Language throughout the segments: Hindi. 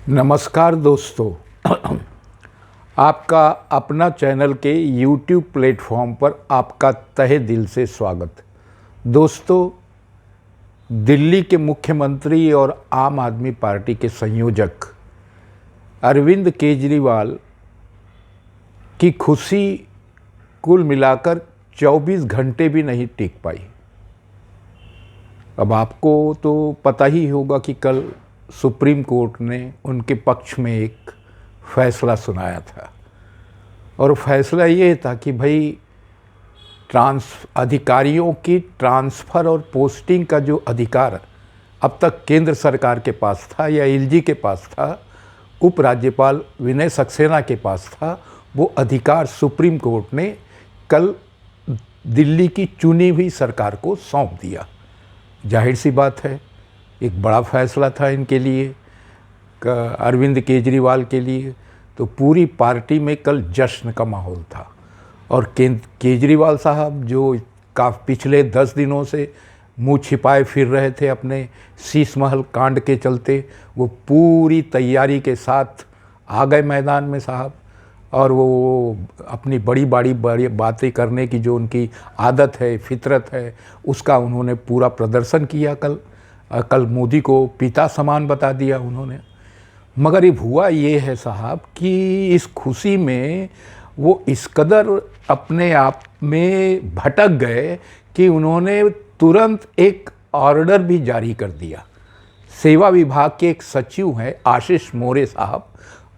नमस्कार दोस्तों। आपका अपना चैनल के YouTube प्लेटफॉर्म पर आपका तहे दिल से स्वागत। दोस्तों, दिल्ली के मुख्यमंत्री और आम आदमी पार्टी के संयोजक अरविंद केजरीवाल की खुशी कुल मिलाकर 24 घंटे भी नहीं टिक पाई। अब आपको तो पता ही होगा कि कल सुप्रीम कोर्ट ने उनके पक्ष में एक फैसला सुनाया था और फैसला ये था कि भाई अधिकारियों की ट्रांसफ़र और पोस्टिंग का जो अधिकार अब तक केंद्र सरकार के पास था या एलजी के पास था, उपराज्यपाल विनय सक्सेना के पास था, वो अधिकार सुप्रीम कोर्ट ने कल दिल्ली की चुनी हुई सरकार को सौंप दिया। जाहिर सी बात है, एक बड़ा फैसला था इनके लिए, अरविंद केजरीवाल के लिए। तो पूरी पार्टी में कल जश्न का माहौल था और केजरीवाल साहब जो पिछले 10 दिनों से मुंह छिपाए फिर रहे थे अपने शीश महल कांड के चलते, वो पूरी तैयारी के साथ आ गए मैदान में साहब। और वो अपनी बड़ी बातें करने की जो उनकी आदत है, फितरत है, उसका उन्होंने पूरा प्रदर्शन किया कल मोदी को पिता समान बता दिया उन्होंने। मगर अब हुआ ये है साहब कि इस खुशी में वो इस कदर अपने आप में भटक गए कि उन्होंने तुरंत एक ऑर्डर भी जारी कर दिया। सेवा विभाग के एक सचिव हैं आशीष मोरे साहब,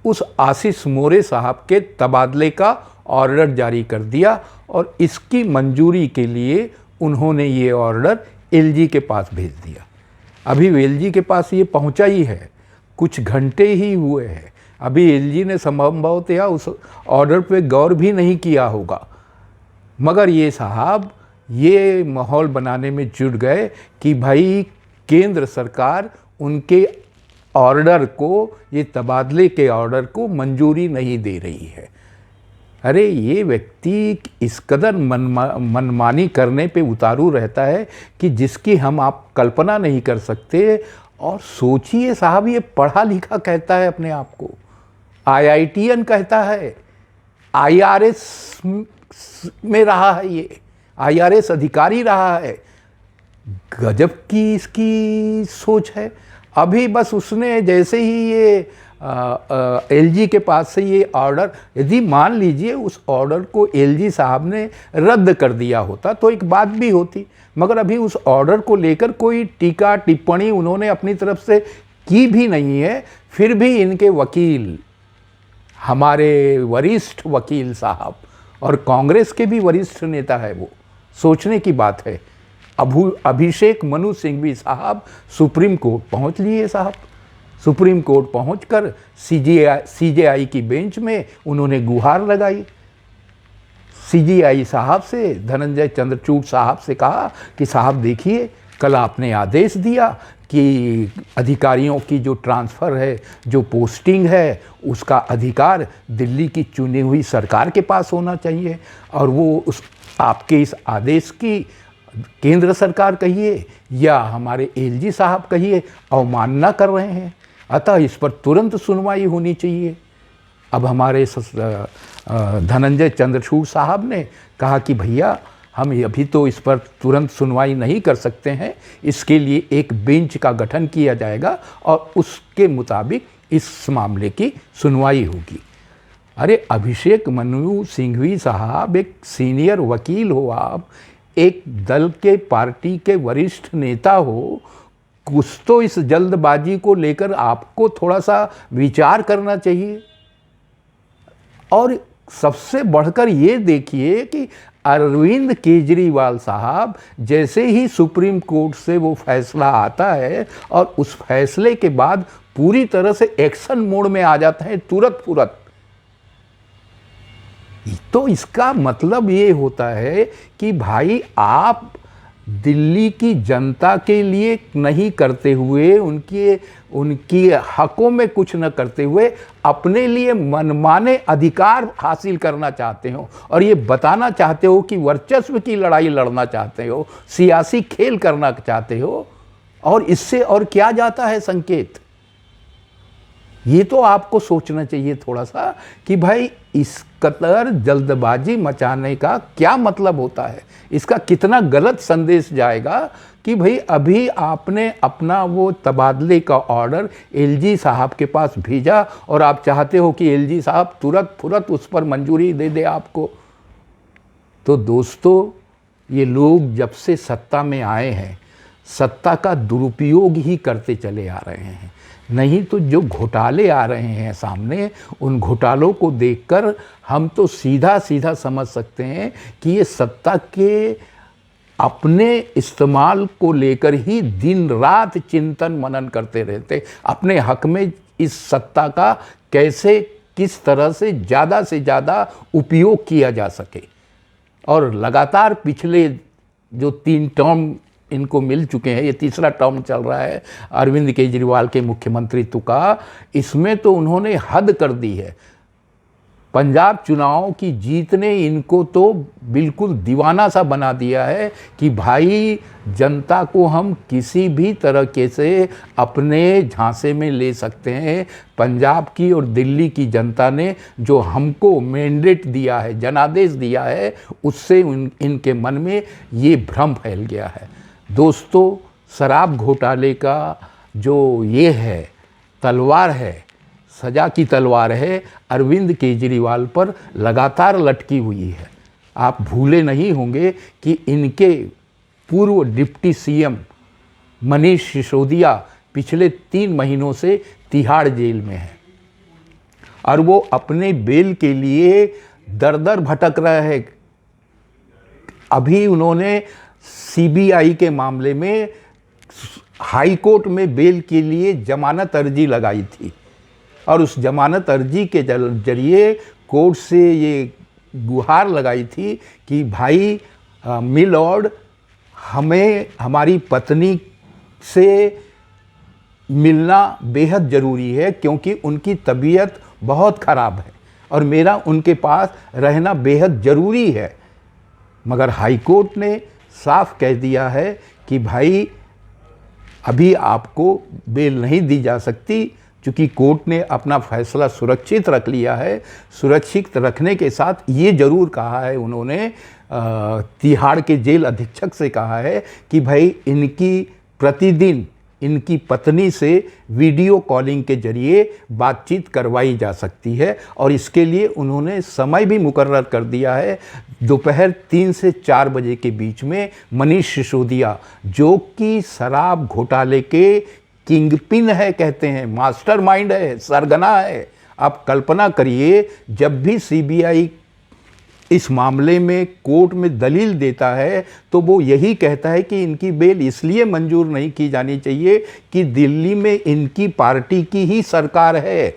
उस आशीष मोरे साहब के तबादले का ऑर्डर जारी कर दिया और इसकी मंजूरी के लिए उन्होंने ये ऑर्डर एलजी के पास भेज दिया। अभी एलजी के पास ये पहुंचा ही है, कुछ घंटे ही हुए हैं। अभी एलजी ने संभवतः उस ऑर्डर पे गौर भी नहीं किया होगा, मगर ये साहब ये माहौल बनाने में जुट गए कि भाई केंद्र सरकार उनके ऑर्डर को, ये तबादले के ऑर्डर को मंजूरी नहीं दे रही है। अरे ये व्यक्ति इस कदर मनमानी करने पे उतारू रहता है कि जिसकी हम आप कल्पना नहीं कर सकते। और सोचिए साहब, ये पढ़ा लिखा कहता है अपने आप को, IITN कहता है, IRS में रहा है, ये IRS अधिकारी रहा है। गजब की इसकी सोच है। अभी बस उसने जैसे ही ये एलजी के पास से ये ऑर्डर, यदि मान लीजिए उस ऑर्डर को एलजी साहब ने रद्द कर दिया होता तो एक बात भी होती, मगर अभी उस ऑर्डर को लेकर कोई टीका टिप्पणी उन्होंने अपनी तरफ से की भी नहीं है। फिर भी इनके वकील, हमारे वरिष्ठ वकील साहब और कांग्रेस के भी वरिष्ठ नेता है, वो सोचने की बात है, अभिषेक मनु सिंघवी साहब सुप्रीम कोर्ट पहुंच लिए साहब। सुप्रीम कोर्ट पहुंचकर सीजेआई की बेंच में उन्होंने गुहार लगाई। सीजेआई साहब से, धनंजय चंद्रचूड़ साहब से कहा कि साहब देखिए, कल आपने आदेश दिया कि अधिकारियों की जो ट्रांसफ़र है, जो पोस्टिंग है, उसका अधिकार दिल्ली की चुनी हुई सरकार के पास होना चाहिए और वो उस आपके इस आदेश की केंद्र सरकार कहिए या हमारे एलजी साहब कहिए अवमानना कर रहे हैं, अतः इस पर तुरंत सुनवाई होनी चाहिए। अब हमारे धनंजय चंद्रचूड़ साहब ने कहा कि भैया हम अभी तो इस पर तुरंत सुनवाई नहीं कर सकते हैं, इसके लिए एक बेंच का गठन किया जाएगा और उसके मुताबिक इस मामले की सुनवाई होगी। अरे अभिषेक मनु सिंघवी साहब एक सीनियर वकील हो, आप एक दल के पार्टी के वरिष्ठ नेता हो, कुछ तो इस जल्दबाजी को लेकर आपको थोड़ा सा विचार करना चाहिए। और सबसे बढ़कर ये देखिए कि अरविंद केजरीवाल साहब जैसे ही सुप्रीम कोर्ट से वो फैसला आता है और उस फैसले के बाद पूरी तरह से एक्शन मोड में आ जाता है तुरंत। तो इसका मतलब ये होता है कि भाई आप दिल्ली की जनता के लिए नहीं करते हुए, उनकी हकों में कुछ न करते हुए अपने लिए मनमाने अधिकार हासिल करना चाहते हो और ये बताना चाहते हो कि वर्चस्व की लड़ाई लड़ना चाहते हो, सियासी खेल करना चाहते हो। और इससे और क्या जाता है संकेत? ये तो आपको सोचना चाहिए थोड़ा सा कि भाई इस कदर जल्दबाजी मचाने का क्या मतलब होता है, इसका कितना गलत संदेश जाएगा कि भाई अभी आपने अपना वो तबादले का ऑर्डर एलजी साहब के पास भेजा और आप चाहते हो कि एलजी साहब तुरंत उस पर मंजूरी दे दे आपको। तो दोस्तों, ये लोग जब से सत्ता में आए हैं सत्ता का दुरुपयोग ही करते चले आ रहे हैं। नहीं तो जो घोटाले आ रहे हैं सामने, उन घोटालों को देखकर हम तो सीधा सीधा समझ सकते हैं कि ये सत्ता के अपने इस्तेमाल को लेकर ही दिन रात चिंतन मनन करते रहते, अपने हक में इस सत्ता का कैसे किस तरह से ज़्यादा उपयोग किया जा सके। और लगातार पिछले जो 3 टर्म इनको मिल चुके हैं, ये तीसरा टर्म चल रहा है अरविंद केजरीवाल के मुख्यमंत्रित्व का, इसमें तो उन्होंने हद कर दी है। पंजाब चुनाव की जीत ने इनको तो बिल्कुल दीवाना सा बना दिया है कि भाई जनता को हम किसी भी तरीके से अपने झांसे में ले सकते हैं। पंजाब की और दिल्ली की जनता ने जो हमको मैंडेट दिया है, जनादेश दिया है, उससे इनके मन में ये भ्रम फैल गया है। दोस्तों, शराब घोटाले का जो ये है तलवार है, सजा की तलवार है, अरविंद केजरीवाल पर लगातार लटकी हुई है। आप भूले नहीं होंगे कि इनके पूर्व डिप्टी सीएम मनीष सिसोदिया पिछले 3 महीनों से तिहाड़ जेल में है और वो अपने बेल के लिए दर भटक रहे हैं। अभी उन्होंने सीबीआई के मामले में हाई कोर्ट में बेल के लिए जमानत अर्जी लगाई थी और उस जमानत अर्जी के जरिए कोर्ट से ये गुहार लगाई थी कि भाई मिलॉर्ड, हमें हमारी पत्नी से मिलना बेहद ज़रूरी है क्योंकि उनकी तबीयत बहुत ख़राब है और मेरा उनके पास रहना बेहद ज़रूरी है। मगर हाई कोर्ट ने साफ कह दिया है कि भाई अभी आपको बेल नहीं दी जा सकती, चूँकि कोर्ट ने अपना फैसला सुरक्षित रख लिया है। सुरक्षित रखने के साथ ये ज़रूर कहा है उन्होंने, तिहाड़ के जेल अधीक्षक से कहा है कि भाई इनकी प्रतिदिन इनकी पत्नी से वीडियो कॉलिंग के जरिए बातचीत करवाई जा सकती है और इसके लिए उन्होंने समय भी मुकर्रर कर दिया है। दोपहर 3 से 4 बजे के बीच में मनीष सिसोदिया, जो कि शराब घोटाले के किंगपिन है, कहते हैं मास्टरमाइंड है, सरगना है। आप कल्पना करिए, जब भी सीबीआई इस मामले में कोर्ट में दलील देता है तो वो यही कहता है कि इनकी बेल इसलिए मंजूर नहीं की जानी चाहिए कि दिल्ली में इनकी पार्टी की ही सरकार है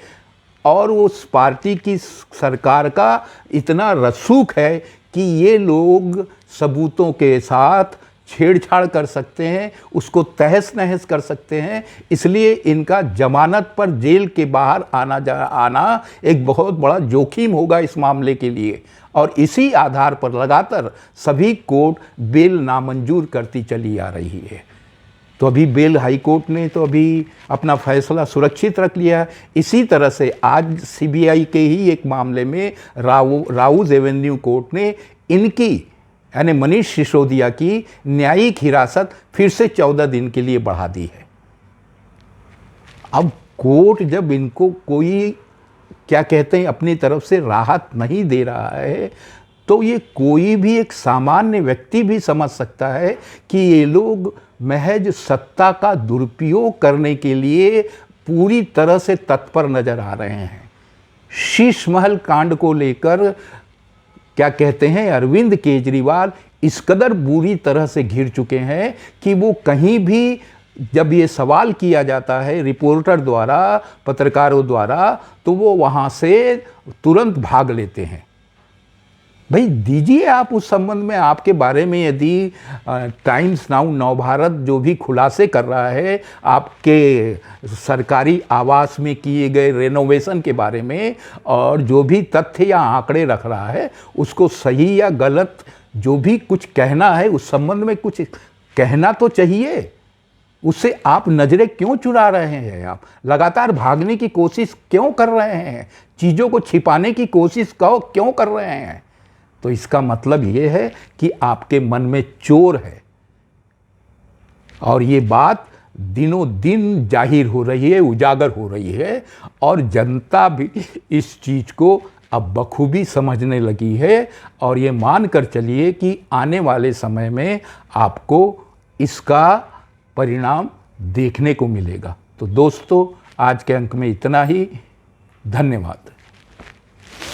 और उस पार्टी की सरकार का इतना रसूख है कि ये लोग सबूतों के साथ छेड़छाड़ कर सकते हैं, उसको तहस नहस कर सकते हैं। इसलिए इनका जमानत पर जेल के बाहर आना एक बहुत बड़ा जोखिम होगा इस मामले के लिए और इसी आधार पर लगातार सभी कोर्ट बेल नामंजूर करती चली आ रही है। तो अभी बेल हाई कोर्ट ने तो अभी अपना फैसला सुरक्षित रख लिया है। इसी तरह से आज सीबीआई के ही एक मामले में राउज एवेन्यू कोर्ट ने इनकी यानी मनीष सिसोदिया की न्यायिक हिरासत फिर से 14 दिन के लिए बढ़ा दी है। अब कोर्ट जब इनको कोई क्या कहते हैं अपनी तरफ से राहत नहीं दे रहा है तो ये कोई भी एक सामान्य व्यक्ति भी समझ सकता है कि ये लोग महज सत्ता का दुरुपयोग करने के लिए पूरी तरह से तत्पर नजर आ रहे हैं। शीश महल कांड को लेकर क्या कहते हैं अरविंद केजरीवाल इस कदर बुरी तरह से घिर चुके हैं कि वो कहीं भी जब ये सवाल किया जाता है रिपोर्टर द्वारा, पत्रकारों द्वारा, तो वो वहाँ से तुरंत भाग लेते हैं। भाई दीजिए आप उस संबंध में आपके बारे में यदि टाइम्स नाउ नवभारत जो भी खुलासे कर रहा है आपके सरकारी आवास में किए गए रेनोवेशन के बारे में और जो भी तथ्य या आंकड़े रख रहा है उसको सही या गलत जो भी कुछ कहना है उस संबंध में कुछ कहना तो चाहिए। उससे आप नज़रें क्यों चुरा रहे हैं? आप लगातार भागने की कोशिश क्यों कर रहे हैं? चीज़ों को छिपाने की कोशिश क्यों कर रहे हैं? तो इसका मतलब ये है कि आपके मन में चोर है, और ये बात दिनों दिन जाहिर हो रही है, उजागर हो रही है, और जनता भी इस चीज़ को अब बखूबी समझने लगी है। और ये मान कर चलिए कि आने वाले समय में आपको इसका परिणाम देखने को मिलेगा। तो दोस्तों, आज के अंक में इतना ही। धन्यवाद।